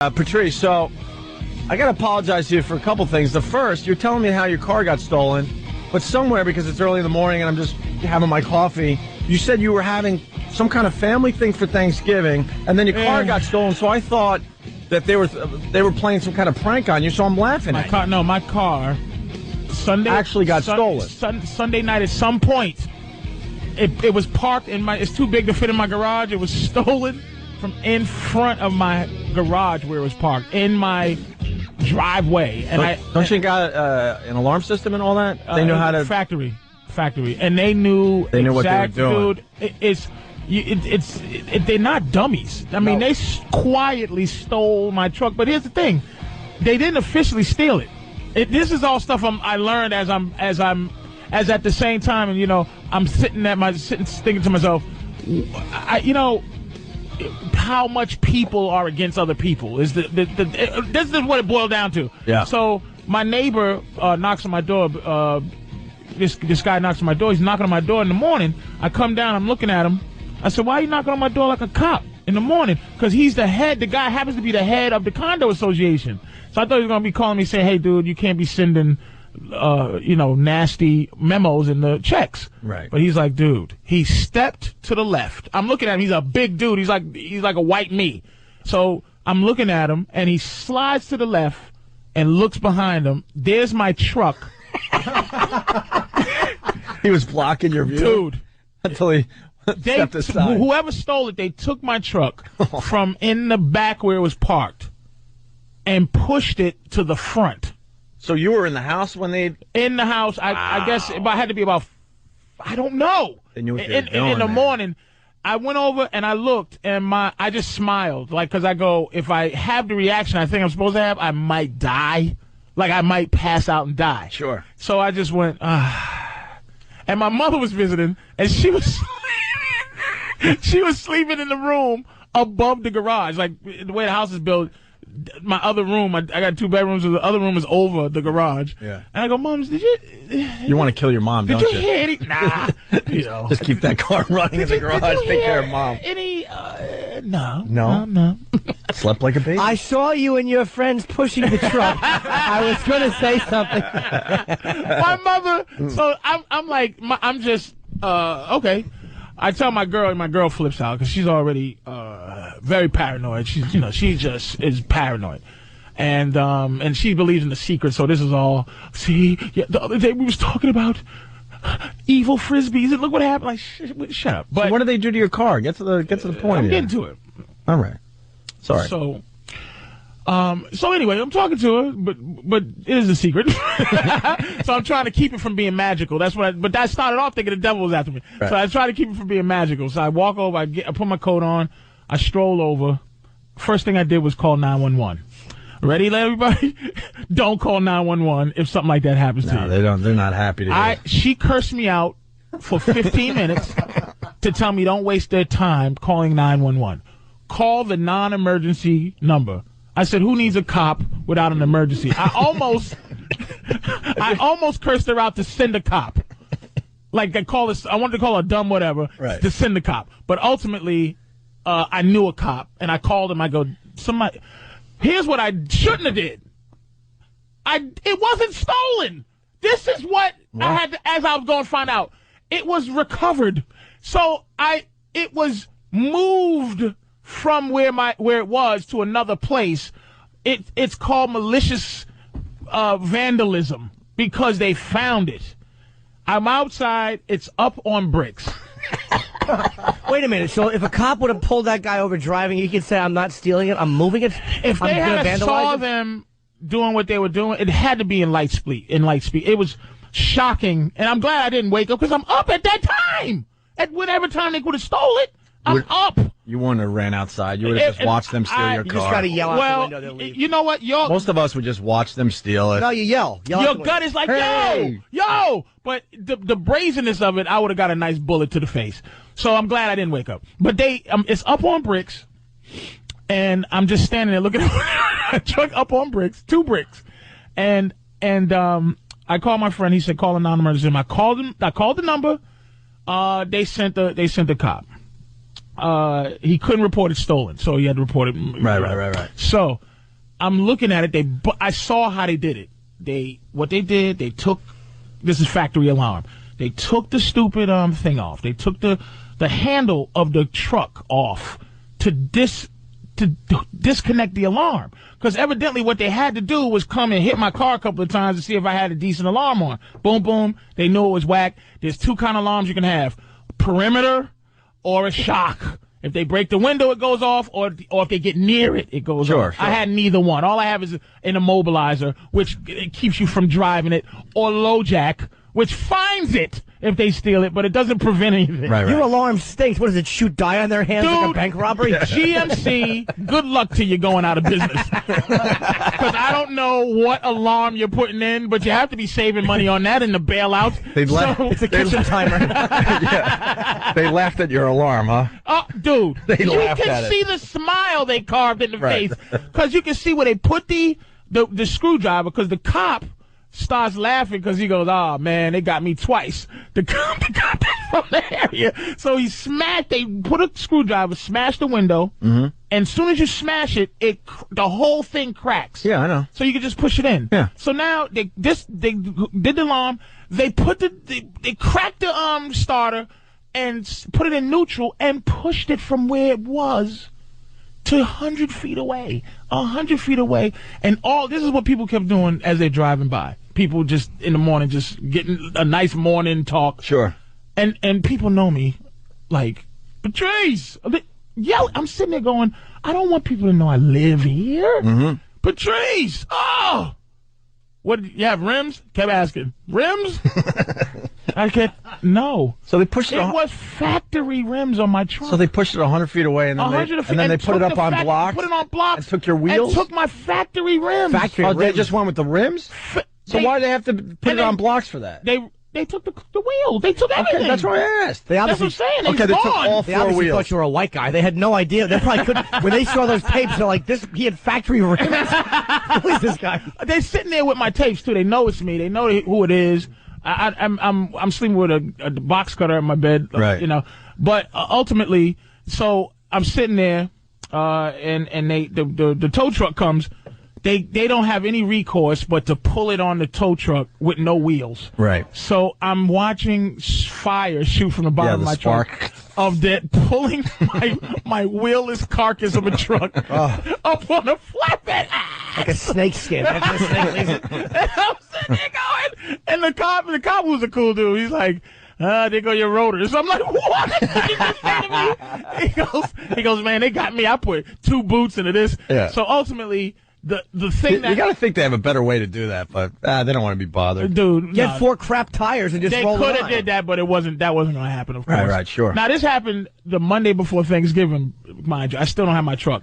Patrice, so I got to apologize to you for a couple things. The first, you're telling me how your car got stolen, but somewhere, because it's early in the morning and I'm just having my coffee, you said you were having some kind of family thing for Thanksgiving, and then your car got stolen, so I thought that they were playing some kind of prank on you, so I'm laughing at you. No, my car Sunday actually got stolen. Sunday night at some point, it was parked in my. It's too big to fit in my garage. It was stolen from in front of my garage where it was parked in my driveway. And don't you got an alarm system and all that? They know how to factory, and they knew what they were doing. Dude, they're not dummies. I mean, they quietly stole my truck. But here's the thing: they didn't officially steal it. This is all stuff I learned as at the same time, and I'm sitting thinking to myself, how much people are against other people is this is what it boiled down to. Yeah. So my neighbor knocks on my door. This guy knocks on my door. He's knocking on my door in the morning. I come down. I'm looking at him. I said, "Why are you knocking on my door like a cop in the morning?" Because he's the head. The guy happens to be the head of the condo association. So I thought he was going to be calling me saying, "Hey, dude, you can't be sending, nasty memos in the checks." Right. But he's like, dude, he stepped to the left. I'm looking at him. He's a big dude. He's like a white me. So I'm looking at him, and he slides to the left and looks behind him. There's my truck. He was blocking your view, dude. Until he stepped aside. Whoever stole it, they took my truck from in the back where it was parked and pushed it to the front. So you were in the house when they... In the house. I guess it had to be about... I don't know. They knew what they were doing, in the morning, I went over and I looked, and I just smiled. Because I go, if I have the reaction I think I'm supposed to have, I might die. I might pass out and die. Sure. So I just went, And my mother was visiting, and she was... she was sleeping in the room above the garage. The way the house is built... My other room, I got 2 bedrooms, so the other room is over the garage. Yeah. And I go, Mom, did you... You want to kill your mom, don't you? Did you hear any... Nah. Just keep that car running in the garage. Take care of Mom. No. Slept like a baby. I saw you and your friends pushing the truck. I was going to say something. My mother... So I'm like... I'm just... okay. I tell my girl, and my girl flips out because she's already very paranoid. She just is paranoid, and she believes in the secret. So this is all. See, the other day we was talking about evil frisbees, and look what happened. Shut up. But so what did they do to your car? Get to the point. I'm getting to it. All right. Sorry. So anyway, I'm talking to her, but it is a secret. So I'm trying to keep it from being magical. But that started off thinking the devil was after me. Right. So I try to keep it from being magical. So I walk over, I put my coat on, I stroll over. First thing I did was call 911. Ready, everybody? Don't call 911 if something like that happens to you. No, they don't. They're not happy to hear. She cursed me out for 15 minutes to tell me don't waste their time calling 911. Call the non-emergency number. I said, who needs a cop without an emergency? I almost cursed her out to send a cop. I wanted to call her dumb whatever, right, to send a cop. But ultimately, I knew a cop, and I called him. I go, here's what I shouldn't have did. It wasn't stolen. This is what I had to, as I was going to find out. It was recovered. So it was moved from where it was to another place. It's called malicious vandalism because they found it. I'm outside. It's up on bricks. Wait a minute. So if a cop would have pulled that guy over driving, you could say, I'm not stealing it, I'm moving it? If they had saw them doing what they were doing, it had to be in light speed. It was shocking. And I'm glad I didn't wake up because I'm up at that time. At whatever time they could have stole it, I'm up. You wouldn't have ran outside. You would have just watched them steal your car. You just got to yell out the window. Leave. You know what? Most of us would just watch them steal it. No, you yell. Your gut is like, hey! yo! But the brazenness of it, I would have got a nice bullet to the face. So I'm glad I didn't wake up. But it's up on bricks, and I'm just standing there looking at a truck up on bricks, 2 bricks. And I called my friend. He said, call a non-emergency. I called the number. They sent the cop. He couldn't report it stolen, so he had to report it. Right. So I'm looking at it. I saw how they did it. What they did, they took, this is factory alarm. They took the stupid thing off. They took the handle of the truck off to disconnect the alarm. Because evidently what they had to do was come and hit my car a couple of times to see if I had a decent alarm on. Boom, boom. They knew it was whack. There's two kind of alarms you can have. Perimeter or a shock. If they break the window, it goes off, or if they get near it, it goes off. Sure. I had neither one. All I have is an immobilizer, which it keeps you from driving it, or low jack, which finds it if they steal it, but it doesn't prevent anything. Right. Your alarm stinks. What does it, shoot dye on their hands like a bank robbery? GMC, good luck to you going out of business. Because I don't know what alarm you're putting in, but you have to be saving money on that in the bailouts. It's a kitchen timer. Yeah. They laughed at your alarm, huh? Oh, dude. You laughed can at see the smile they carved in the face. Because you can see where they put the screwdriver, because the cop starts laughing because he goes, "Oh man, they got me twice." The cop from the area, so they put a screwdriver, smash the window, and as soon as you smash it, the whole thing cracks. Yeah, I know. So you can just push it in. Yeah. So now they did the alarm. They put they cracked the starter and put it in neutral and pushed it from where it was to 100 feet away. 100 feet away. And this is what people kept doing as they're driving by. People just in the morning just getting a nice morning talk. Sure. And people know me, like, Patrice. I'm sitting there going, I don't want people to know I live here. Mm-hmm. Patrice. Oh. What, you have rims? Kept asking. Rims? I kept, no. So they pushed it. It was factory rims on my truck. So they pushed it 100 feet away, and then they put it up on blocks. Put it on blocks. And took your wheels. And took my factory rims. They just went with the rims. So why do they have to put it on blocks for that? They took the wheel. They took everything. Okay, that's what I asked. That's what I'm saying. Okay, they took all They four obviously wheels. thought you were a white guy. They had no idea. They probably couldn't. When they saw those tapes, they're like, he had factory rims. Who is this guy? They're sitting there with my tapes too. They know it's me. They know who it is. I'm sleeping with a box cutter in my bed. Right. You know. But ultimately, so I'm sitting there, and the tow truck comes. They don't have any recourse but to pull it on the tow truck with no wheels. Right. So I'm watching fire shoot from the bottom of my truck of that pulling my wheelless carcass of a truck up on a flatbed. Like a snake skin. That's what a snake is. And I'm sitting there going, and the cop was a cool dude. He's like, there go your rotors. I'm like, what? He just said to me. He goes, man, they got me. I put 2 boots into this. Yeah. So ultimately, the thing that you got to think they have a better way to do that, but they don't want to be bothered. Dude, Get 4 crap tires and just roll it on. They could have did that, but that wasn't going to happen, of course. Right, sure. Now, this happened the Monday before Thanksgiving, mind you. I still don't have my truck.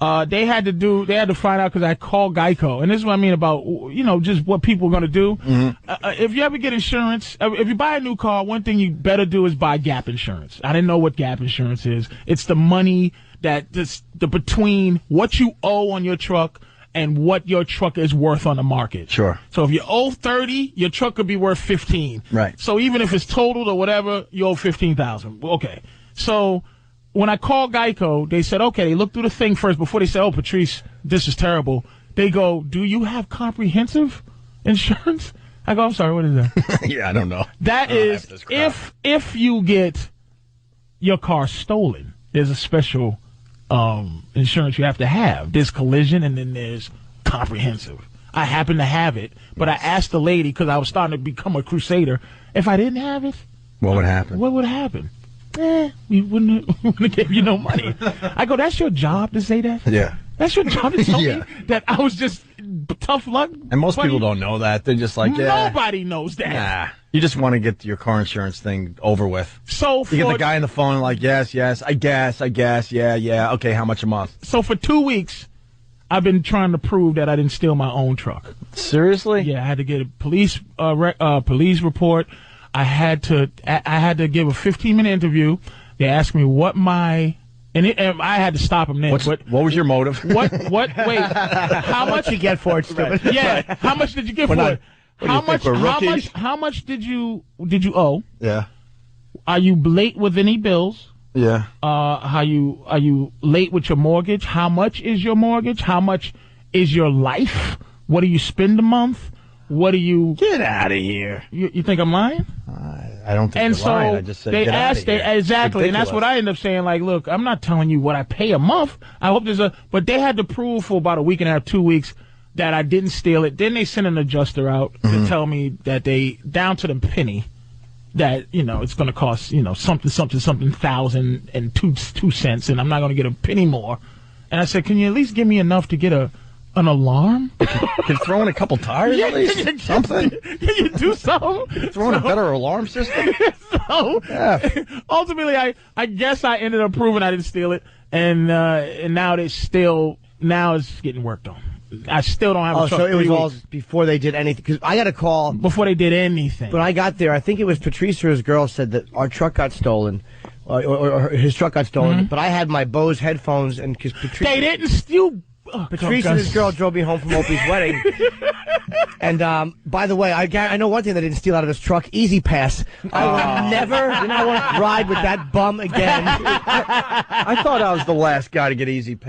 They had to find out because I called Geico. And this is what I mean about, just what people are going to do. Mm-hmm. If you ever get insurance, if you buy a new car, one thing you better do is buy gap insurance. I didn't know what gap insurance is. It's the money that between what you owe on your truck and what your truck is worth on the market. Sure. So if you owe 30, your truck could be worth 15. Right. So even if it's totaled or whatever, you owe 15,000. Okay. So when I called Geico, they said, okay, they looked through the thing first before they said, oh, Patrice, this is terrible. They go, do you have comprehensive insurance? I go, I'm sorry, what is that? Yeah, I don't know. That is if you get your car stolen, there's a special insurance you have to have. There's collision and then there's comprehensive. I happen to have it, but I asked the lady because I was starting to become a crusader. If I didn't have it, what would happen? What would happen? We wouldn't give you no money. I go, that's your job to say that? Yeah. That's your job to tell me that I was just tough luck? And most people don't know that. They're just like, nobody knows that. Nah. You just want to get your car insurance thing over with. So you get the guy on the phone like, yes, I guess, yeah, okay, how much a month? So for 2 weeks, I've been trying to prove that I didn't steal my own truck. Seriously? Yeah, I had to get a police report. I had to give a 15-minute interview. They asked me what my and I had to stop him then. What was your motive? Wait, how much you get for it, stupid? Yeah, how much did you get for it? How much did you owe? Yeah. Are you late with any bills? Yeah. Are you late with your mortgage? How much is your mortgage? How much is your life? What do you spend a month? What do you... Get out of here. You think I'm lying? I don't think you're lying. I just said they get asked, out of here. exactly, and that's what I end up saying. Like, look, I'm not telling you what I pay a month. I hope but they had to prove for about a week and a half, 2 weeks, that I didn't steal it. Then they sent an adjuster out to tell me that they, down to the penny, that, it's going to cost, something thousand and two cents, and I'm not going to get a penny more. And I said, can you at least give me enough to get an alarm? Can throw in a couple tires at least? Something? Can you do something? Throw in a better alarm system? Ultimately, I guess I ended up proving I didn't steal it, and now it's getting worked on. I still don't have a truck. So it was all before they did anything? Because I got a call. Before they did anything. When I got there, I think it was Patrice or his girl said that our truck got stolen, or his truck got stolen, but I had my Bose headphones, and because Patrice... They didn't steal... Patrice and his girl drove me home from Opie's wedding. And by the way, I know one thing they didn't steal out of his truck: Easy Pass. I will never ride with that bum again. I thought I was the last guy to get Easy Pass.